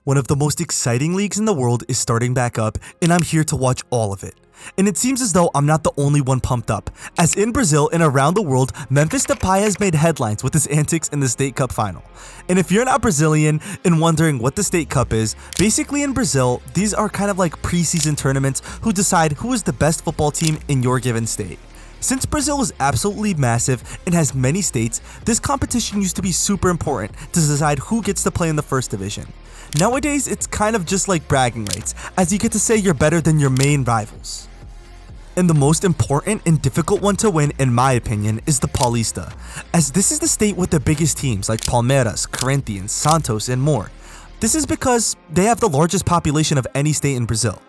One of the most exciting leagues in the world is starting back up, and I'm here to watch all of it. And it seems as though I'm not the only one pumped up, as in Brazil and around the world, Memphis Depay has made headlines with his antics in the State Cup final. And if you're not Brazilian and wondering what the State Cup is, basically in Brazil, these are kind of like preseason tournaments who decide who is the best football team in your given state. Since Brazil is absolutely massive and has many states, this competition used to be super important to decide who gets to play in the first division. Nowadays, it's kind of just like bragging rights, as you get to say you're better than your main rivals. And the most important and difficult one to win, in my opinion, is the Paulista, as this is the state with the biggest teams like Palmieras, Corinthians, Santos, and more. This is because they have the largest population of any state in Brazil.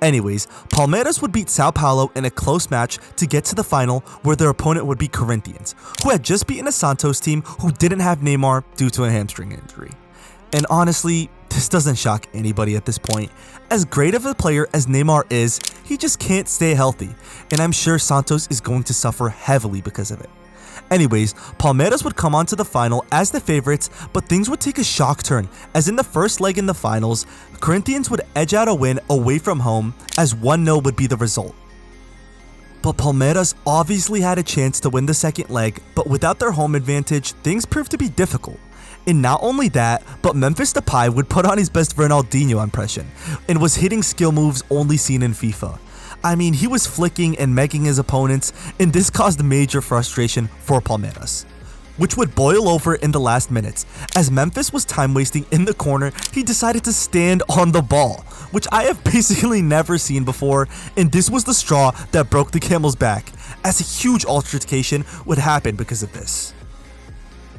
Anyways, Palmeiras would beat Sao Paulo in a close match to get to the final, where their opponent would be Corinthians, who had just beaten a Santos team who didn't have Neymar due to a hamstring injury. And honestly, this doesn't shock anybody at this point. As great of a player as Neymar is, he just can't stay healthy, and I'm sure Santos is going to suffer heavily because of it. Anyways, Palmeiras would come on to the final as the favorites, but things would take a shock turn, as in the first leg in the finals, Corinthians would edge out a win away from home, as 1-0 would be the result. But Palmeiras obviously had a chance to win the second leg, but without their home advantage, things proved to be difficult. And not only that, but Memphis Depay would put on his best Ronaldinho impression, and was hitting skill moves only seen in FIFA. I mean, he was flicking and megging his opponents, and this caused major frustration for Palmeiras, which would boil over in the last minutes. As Memphis was time wasting in the corner, he decided to stand on the ball, which I have basically never seen before, and this was the straw that broke the camel's back, as a huge altercation would happen because of this.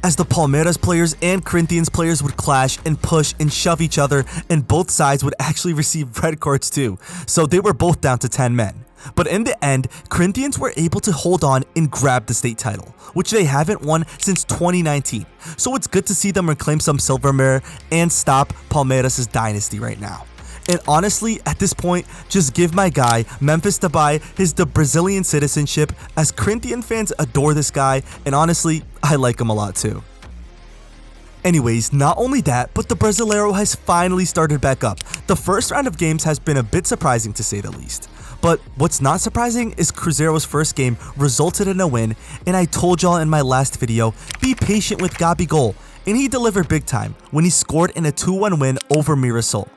As the Palmeiras players and Corinthians players would clash and push and shove each other, and both sides would actually receive red cards too, so they were both down to 10 men. But in the end, Corinthians were able to hold on and grab the state title, which they haven't won since 2019, so it's good to see them reclaim some silverware and stop Palmeiras' dynasty right now. And honestly, at this point, just give my guy, Memphis Depay, the Brazilian citizenship, as Corinthian fans adore this guy, and honestly, I like him a lot too. Anyways, not only that, but the Brasileirão has finally started back up. The first round of games has been a bit surprising to say the least. But what's not surprising is Cruzeiro's first game resulted in a win, and I told y'all in my last video, be patient with Gabigol, and he delivered big time when he scored in a 2-1 win over Mirassol.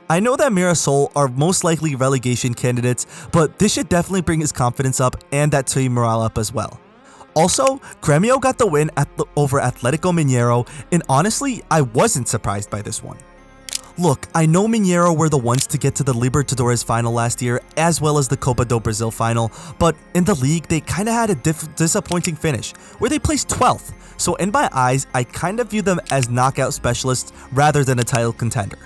I know that Mirassol are most likely relegation candidates, but this should definitely bring his confidence up and that team morale up as well. Also, Grêmio got the win over Atlético Mineiro, and honestly, I wasn't surprised by this one. Look, I know Mineiro were the ones to get to the Libertadores final last year, as well as the Copa do Brasil final, but in the league, they kinda had a disappointing finish, where they placed 12th, so in my eyes, I kinda view them as knockout specialists rather than a title contender.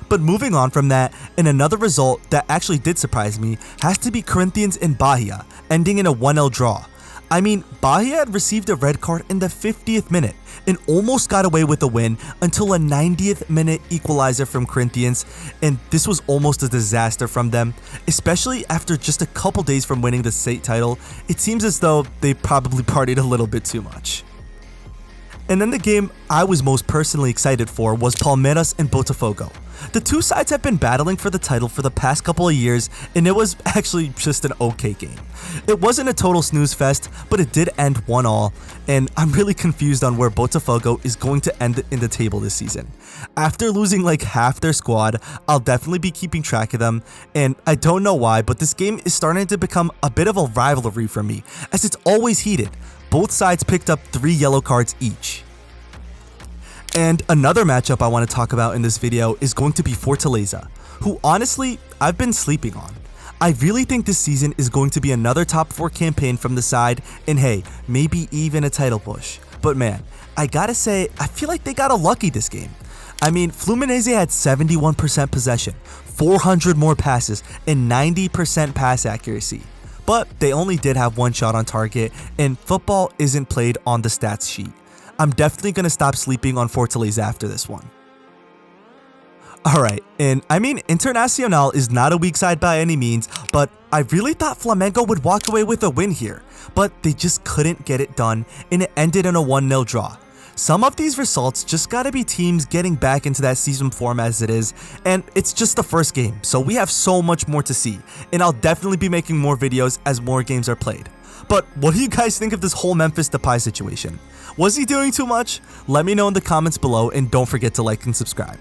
But moving on from that, and another result that actually did surprise me has to be Corinthians and Bahia, ending in a 1-0 draw. I mean, Bahia had received a red card in the 50th minute and almost got away with a win until a 90th minute equalizer from Corinthians, and this was almost a disaster from them, especially after just a couple days from winning the state title. It seems as though they probably partied a little bit too much. And then the game I was most personally excited for was Palmeiras and Botafogo. The two sides have been battling for the title for the past couple of years, and it was actually just an okay game. It wasn't a total snooze fest, but it did end 1-1, and I'm really confused on where Botafogo is going to end in the table this season. After losing like half their squad, I'll definitely be keeping track of them, and I don't know why, but this game is starting to become a bit of a rivalry for me, as it's always heated. Both sides picked up 3 yellow cards each. And another matchup I want to talk about in this video is going to be Fortaleza, who honestly, I've been sleeping on. I really think this season is going to be another top 4 campaign from the side, and hey, maybe even a title push. But man, I gotta say, I feel like they got unlucky this game. I mean, Fluminense had 71% possession, 400 more passes, and 90% pass accuracy. But they only did have 1 shot on target, and football isn't played on the stats sheet. I'm definitely going to stop sleeping on Fortaleza after this one. Alright, and I mean, Internacional is not a weak side by any means, but I really thought Flamengo would walk away with a win here, but they just couldn't get it done, and it ended in a 1-0 draw. Some of these results just gotta be teams getting back into that season form as it is, and it's just the first game, so we have so much more to see, and I'll definitely be making more videos as more games are played. But what do you guys think of this whole Memphis Depay situation? Was he doing too much? Let me know in the comments below, and don't forget to like and subscribe.